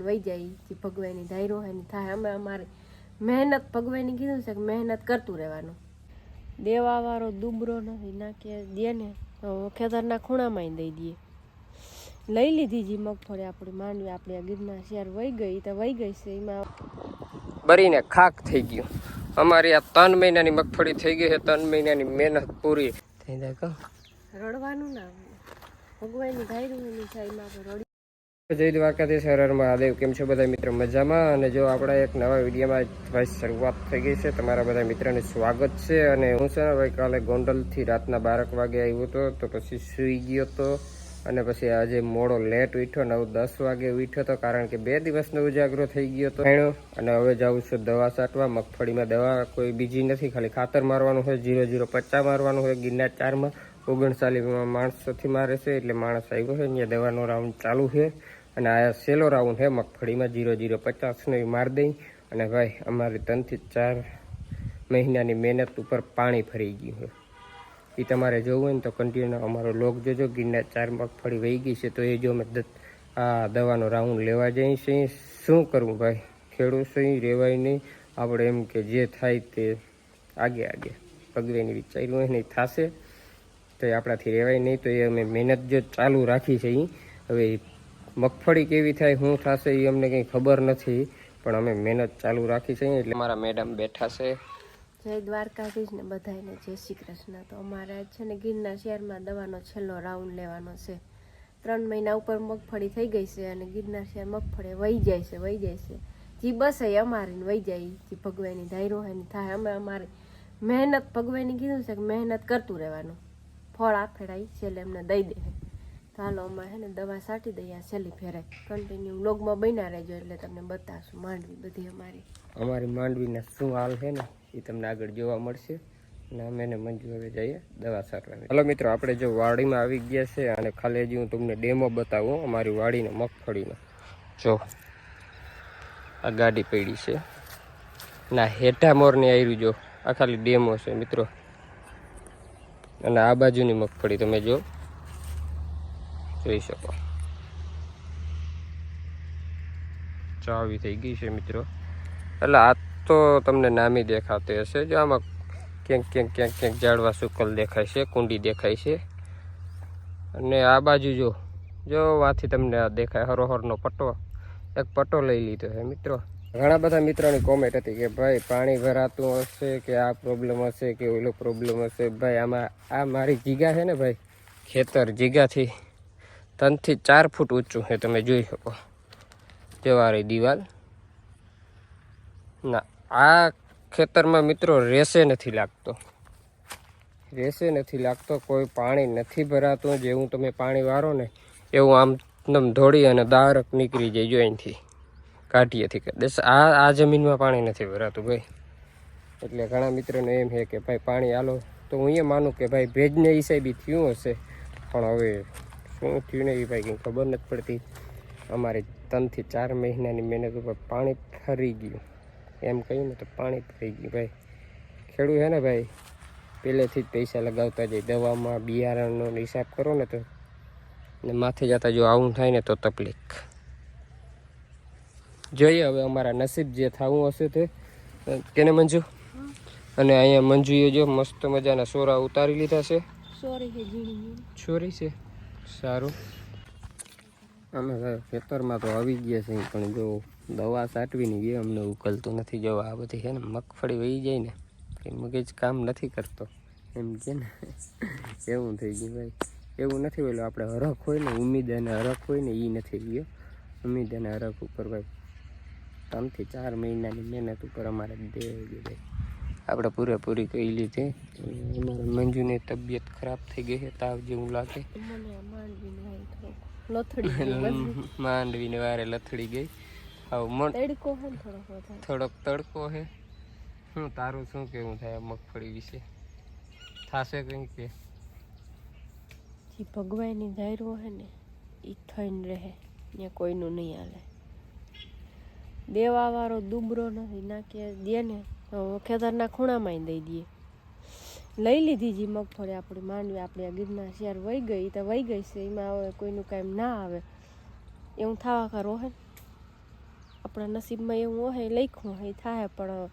વહી જાય જે ભગવાનની ધાયરો હોય ને થાય. અમે અમારે મહેનત ભગવાનની કીધું છે કે મહેનત કરતું રહેવાનું. દેવાવાળો દુબરો નથી નાખીએ દે ને તો ખેતરના ખૂણામાં દઈ દઈએ. લઈ લીધી જે મગફળી આપણી માંડવી આપણી આ ગીરના શેર વહી ગઈ તો વહી ગઈ છે. એમાં બરીને ખાક થઈ ગયું. અમારી આ 3 મહિનાની મગફળી થઈ ગઈ છે. 3 મહિનાની મહેનત પૂરી થઈ જાય. કહો રડવાનું ના ભગવાનની ધાયરું થાય એમાં આપણે રડી. જય દ્વારકાધીશ, હર હર મહાદેવ. કેમ છો બધા મિત્રો? મજામાં. અને જો આપણા એક નવા વિડીયોમાં ભાઈ શરૂઆત થઈ ગઈ છે. તમારા બધા મિત્રોને સ્વાગત છે. અને હું છે ને ભાઈ કાલે ગોંડલથી રાતના 12 વાગે આવ્યો હતો, તો પછી સૂઈ ગયો હતો. અને પછી આજે મોડો લેટ ઉઠ્યો, 9-10 વાગે ઉઠ્યો હતો, કારણ કે 2 દિવસનો ઉજાગરો થઈ ગયો હતો. અને હવે જાઉં છું દવા છાંટવા. મગફળીમાં દવા કોઈ બીજી નથી, ખાલી ખાતર મારવાનું હોય. 0050 મારવાનું હોય. ગિરનાર 4માં 39 માણસોથી મારે છે, એટલે માણસ આવ્યો છે. અહીંયા દવાનો રાઉન્ડ ચાલુ છે. અને આ છેલ્લો રાઉન્ડ છે મગફળીમાં. 0050 ને મારી દઈ. અને ભાઈ અમારી 3 થી 4 મહિનાની મહેનત ઉપર પાણી ફરી ગયું છે. એ તમારે જોવું હોય ને તો કન્ટિન્યુ અમારો લોક જોજો. ગિરનાર 4 મગફળી વહી ગઈ છે, તો એ જો અમે આ દવાનો રાઉન્ડ લેવા જઈએ છીએ. શું કરવું ભાઈ, ખેડૂત સહી રહેવાય નહીં. આપણે એમ કે જે થાય તે આગે ભગવાનની વિચાર્યું હોય ને થશે, તો એ આપણાથી રહેવાય નહીં. તો એ અમે મહેનત જો ચાલુ રાખી છે. હવે મગફળી કેવી થાય, શું થશે એ અમને કંઈ ખબર નથી, પણ અમે મહેનત ચાલુ રાખી છે. એટલે મારા મેડમ બેઠા છે. જય દ્વારકાધીશ ને બધાને જય શ્રી કૃષ્ણ. તો અમારે છે ને ગીરના શહેરમાં દવાનો છેલ્લો રાઉન્ડ લેવાનો છે. 3 મહિના ઉપર મગફળી થઈ ગઈ છે અને ગીરના શહેર મગફળી વહી જાય છે. જે બસ એ અમારી વહી જાય જે ભગવાનની ધાયરો હોય ને થાય. અમે અમારે મહેનત ભગવાનની કીધું છે કે મહેનત કરતું રહેવાનું. ફળ આપેડાઈ છેલ્લે એમને દઈ દે. તો હાલો અમારે છે ને દવા છાંટી દઈએ છેલ્લી ફેરે. કન્ટિન્યુ વ્લોગમાં બન્યા રહેજો એટલે તમને બતાવશું માંડવી બધી અમારી માંડવીના શું હાલ છે ને એ તમને આગળ જોવા મળશે. અને અમે ને મંજુ હવે જઈએ દવા છાંટવા. હલો મિત્રો, આપણે જો વાડીમાં આવી ગયા છે. અને ખાલી હજી હું તમને ડેમો બતાવું અમારી વાડીને મગફળીનો. જો આ ગાડી પડી છે ના હેઠા મોરની આવ્યું. જો આ ખાલી ડેમો છે મિત્રો. અને આ બાજુની મગફળી તમે જોઈ શકો. ચાવી થઈ ગઈ છે મિત્રો. એટલે આ તો તમને નામી દેખાતી હશે. જો આમાં ક્યાંક ઝાડવા સુકલ દેખાય છે, કુંડી દેખાય છે. અને આ બાજુ જો વાથી તમને આ દેખાય હરોહરનો પટ્ટો, એક પટ્ટો લઈ લીધો છે મિત્રો. ઘણા બધા મિત્રોની કોમેન્ટ હતી કે ભાઈ પાણી ભરાતું હશે, કે આ પ્રોબ્લેમ હશે, કે ઓલો પ્રોબ્લેમ હશે. ભાઈ આમાં આ મારી જીગા છે ને ભાઈ, ખેતર જીગાથી 3 થી 4 ફૂટ ઊંચું છે. તમે જોઈ શકો. જવારી દિવાલ ના આ ખેતરમાં મિત્રો રેસે નથી લાગતો. કોઈ પાણી નથી ભરાતું. જેવું તમે પાણી વારો ને એવું આમ ધોળી અને દારક નીકળી જાય. જો અહીંથી કાઢીએથી આ જમીનમાં પાણી નથી ભરાતું ભાઈ. એટલે ઘણા મિત્રોને એમ છે કે ભાઈ પાણી હાલો, તો હું એ માનું કે ભાઈ ભેજને હિસાબે થયું હશે. પણ હવે શું થયું ને એ ભાઈ કંઈ ખબર નથી પડતી. અમારે 3 થી 4 મહિનાની મહેનત ઉપર પાણી ફરી ગયું. એમ કહ્યું ને તો પાણી ફરી ગયું ભાઈ. ખેડૂત છે ને ભાઈ, પહેલેથી જ પૈસા લગાવતા જાય દવામાં, બિયારણનો હિસાબ કરો ને તો, ને માથે જતા જો આવું થાય ને તો તકલીફ. જોઈએ હવે અમારા નસીબ જે થવું હશે તે. કેને મંજુ? અને અહીંયા મંજુએ જો મસ્ત મજાના સોરા ઉતારી લીધા છે. સોરી છે સારું. અમે ખેતરમાં તો આવી ગયા છે, પણ જો દવા છાંટવીની એ અમને ઉકલતું નથી. જો આ બધી છે ને મગફળી વહી જાય ને કે મગજ કામ નથી કરતો એમ કે ને એવું થઈ ગયું ભાઈ. એવું નથી બોલો આપણે હરખ હોય ને, ઉમ્મીદ અને હરખ હોય ને એ નથી ગયો. ઉમ્મીદ અને હરખ ઉપર ભાઈ 3 થી 4 મહિનાની મહેનત ઉપર અમારે દેવાઈ ગઈ ભાઈ. આપણે પૂરેપૂરી કહી લીધી. અમારા મંજુની તબિયત ખરાબ થઈ ગઈ છે, તાવ જેવું લાગે. માંડવીને વારે લથડી ગઈ. થોડોક તડકો છે. શું તારું શું કેવું થાય મગફળી વિશે? થશે કંઈ કે જે ભગવાનની ધાયરો હે ને એ થઈને રહે, ત્યાં કોઈનું નહીં હાલે. દેવાવાળો દુબરો નથી નાખીએ દે ને તો ખેતરના ખૂણામાં દઈ દઈએ. લઈ લીધી જે મગફળી આપણી માંડવી આપણી આ ગીરના શેર વહી ગઈ તો વહી ગઈ છે. એમાં હવે કોઈનું કાંઈ ના આવે એવું થવા કરો હે. આપણા નસીબમાં એવું હોય લખ્યું હોય થાય, પણ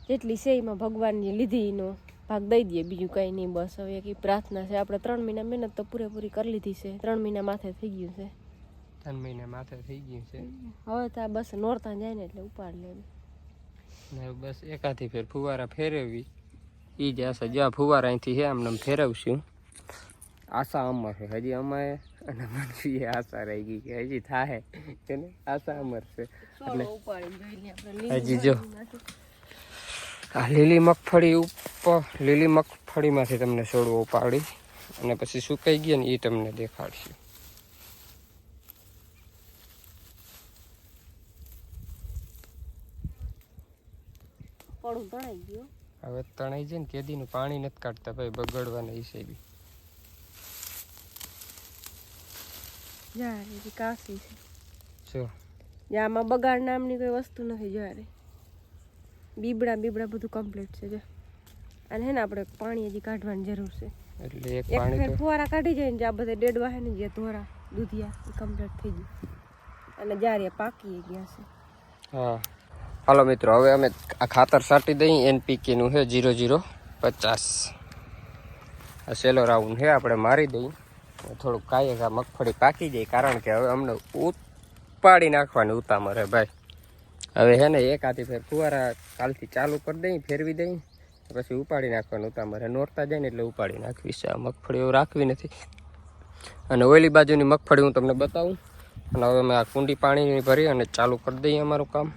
જેટલી છે એમાં ભગવાનની લીધી એનો ભાગ દઈ દઈએ, બીજું કંઈ નહીં. બસ હવે એક પ્રાર્થના છે. આપણે 3 મહિના મહેનત તો પૂરેપૂરી કરી લીધી છે. 3 મહિના માથે થઈ ગયું છે. 3 મહિના માથે થઈ ગયું છે. હવે તો બસ નોરતા જાય ને એટલે ઉપાડ લેવી ને બસ એકાથી ફેર ફુવારા ફેરવવી એ જ આશા. જ્યાં ફુવારા અહીંથી છે આમને ફેરવશું. આશા અમર છે હજી અમારે, અને મને આશા રહી ગઈ કે હજી થાય કે ને આશા અમર છે. એટલે હજી જો આ લીલી મગફળી ઉપર, લીલી મગફળીમાંથી તમને છોડવો ઉપાડી અને પછી સુકાઈ ગયા ને એ તમને દેખાડશું. પડું તણાઈ ગયો. હવે તણાઈ જાય ને કેદીનું પાણી નથી કાઢતા ભાઈ, બગડવાના હિસાબે. જારે કાશી છે જો આમાં બગાડ નામની કોઈ વસ્તુ નથી. જારે બીબડા બધું કમ્પ્લીટ છે. જો અને હે ને આપણે પાણી હજી કાઢવાની જરૂર છે. એટલે એક એક પાણી ફેર તો ફુવારા કાઢી જાય ને જે આ બધા ડેડવા હે ને જે ધોરા દૂધિયા એ કમ્પ્લીટ થઈ ગયું અને જારે પાકી ગયા છે. હા હાલો મિત્રો, હવે અમે આ ખાતર છાંટી દઈએ. NPK નું છે 0050. આ સેલો રાઉન્ડ છે આપણે મારી દઈએ. થોડુંક કાંઈ આ મગફળી પાકી જાય, કારણ કે હવે અમને ઉપાડી નાખવાની ઉતામળ હે ભાઈ. હવે છે ને એક હાથી ફેર ફુવારા કાલથી ચાલુ કરી દઈએ, ફેરવી દઈએ, પછી ઉપાડી નાખવાનું ઉતામળ હે. નોરતા જાય ને એટલે ઉપાડી નાખવી છે. આ મગફળી રાખવી નથી. અને ઓલી બાજુની મગફળી હું તમને બતાવું. અને હવે અમે આ કુંડી પાણીની ભરી અને ચાલુ કરી દઈએ અમારું કામ.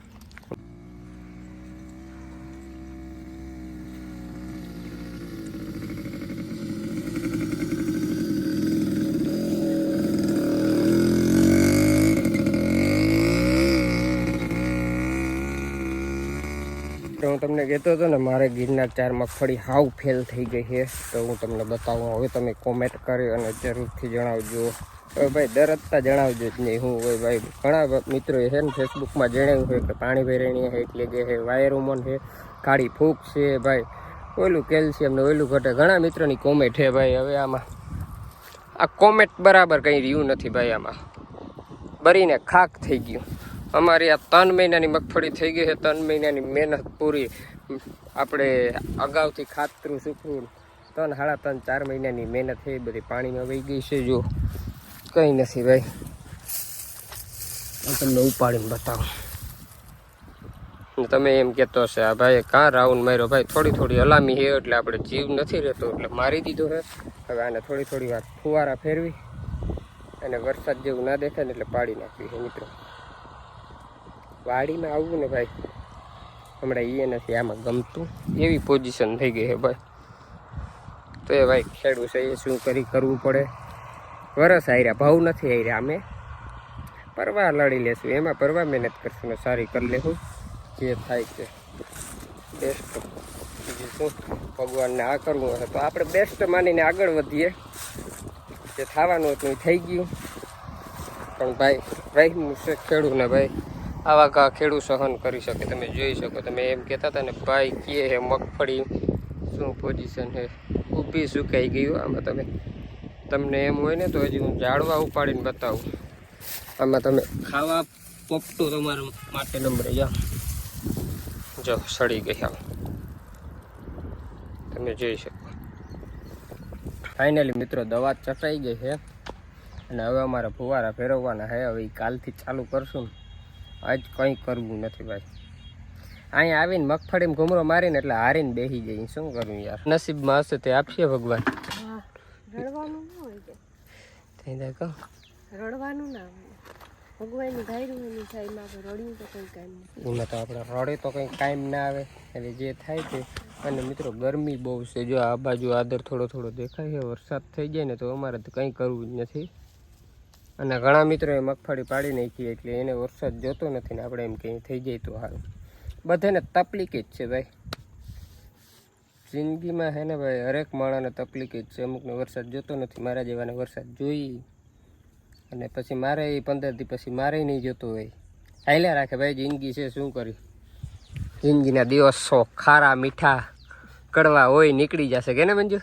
હું તમને કહેતો હતો ને મારે ગિરનાર 4 મગફળી હાવ ફેલ થઈ ગઈ છે, તો હું તમને બતાવું. હવે તમે કોમેન્ટ કરી અને જરૂરથી જણાવજો. હવે ભાઈ દરજતા જણાવજો જ નહીં. હું હોય ભાઈ ઘણા મિત્રોએ છે ને ફેસબુકમાં જણાવ્યું છે કે પાણી ભરેણી છે એટલે કે છે વાયરોમોન છે, કાળી ફૂગ છે ભાઈ, ઓલું કેલ્શિયમ ને ઓલું ઘટે. ઘણા મિત્રોની કોમેન્ટ છે ભાઈ. હવે આમાં આ કોમેન્ટ બરાબર કંઈ રહ્યું નથી ભાઈ. આમાં બરીને ખાક થઈ ગયું. અમારી આ 3 મહિનાની મગફળી થઈ ગઈ છે. 3 મહિનાની મહેનત પૂરી. આપણે અગાઉથી ખાતરું સૂકવું 3, સાડા 3, 4 મહિનાની મહેનત છે બધી પાણીમાં વહી ગઈ છે. જો કંઈ નથી ભાઈ, હું તમને ઉપાડીને બતાવું. તમે એમ કહેતો હશે આ ભાઈ કાં રાઉન્ડ માર્યો? ભાઈ થોડી હલામી છે એટલે આપણે જીવ નથી રહેતો એટલે મારી દીધો છે. હવે આને થોડી વાર ફુવારા ફેરવી અને વરસાદ જેવું ના દેખાય ને એટલે પાડી નાખવી છે મિત્રો. વાડીમાં આવવું ને ભાઈ હમણાં એ નથી આમાં ગમતું, એવી પોઝિશન થઈ ગઈ છે ભાઈ. તો એ ભાઈ ખેડૂત છે એ શું કરવું પડે. વરસ આવ્યા, ભાવ નથી આવ્યા. અમે પરવા લડી લેશું, એમાં પરવા મહેનત કરશું ને સારી કરી લેશું. જે થાય છે બેસ્ટ. બીજું શું, ભગવાનને આ કરવું હશે તો આપણે બેસ્ટ માનીને આગળ વધીએ. જે થવાનું હતું એ થઈ ગયું. પણ ભાઈ રહ્યું છે ખેડૂત ને ભાઈ, આવા કા ખેડૂત સહન કરી શકે. તમે જોઈ શકો. તમે એમ કહેતા હતા ને ભાઈ કે હે મગફળી શું પોઝિશન છે, ઊભી સુકાઈ ગયું. આમાં તમને એમ હોય ને તો હજી હું ઝાડવા ઉપાડીને બતાવું. આમાં તમે ખાવા પોપટું તમારા માટે નંબરે જાઓ. જો સડી ગઈ આમ તમે જોઈ શકો. ફાઇનલી મિત્રો દવા ચટાઈ ગઈ છે અને હવે અમારા ફુવારા ફેરવવાના છે. હવે કાલથી ચાલુ કરશું. આજ કંઈ કરવું નથી ભાઈ. અહીંયા આવીને મગફળીમાં ઘૂમરો મારીને એટલે હારીને બેસી જાય. શું કરવું યાર, નસીબમાં હશે તે આપશે ભગવાન. રડવાનું ના હોય કે થઈ જાય કહો, રડવાનું ના હોય. ભગવાનની ધાર્યું એની થાય, એમાં આપણે રડ્યું તો કંઈ કામ નહીં. એમાં તો આપણે રડે તો કંઈ કામ ના આવે. એટલે જે થાય તે. અને મિત્રો ગરમી બહુ છે. જો આ બાજુ આદર થોડો દેખાય છે. વરસાદ થઈ જાય ને તો અમારે તો કંઈ કરવું જ નથી. અને ઘણા મિત્રોએ મગફળી પાડી નાખી એટલે એને વરસાદ જોતો નથી ને આપણે એમ કંઈ થઈ જાય તો સારું. બધાને તકલીફ જ છે ભાઈ જિંદગીમાં. હે ને ભાઈ હરેક માણસને તકલીફ જ છે. અમુકને વરસાદ જોતો નથી, મારા જેવાને વરસાદ જોઈ અને પછી મારે 15 દી પછી મારે નહીં જોતો હોય. હાલ્યા રાખે ભાઈ, જિંદગી છે શું કરી. જિંદગીના દિવસો ખારા મીઠા કડવા હોય નીકળી જશે કે ને મંજુ?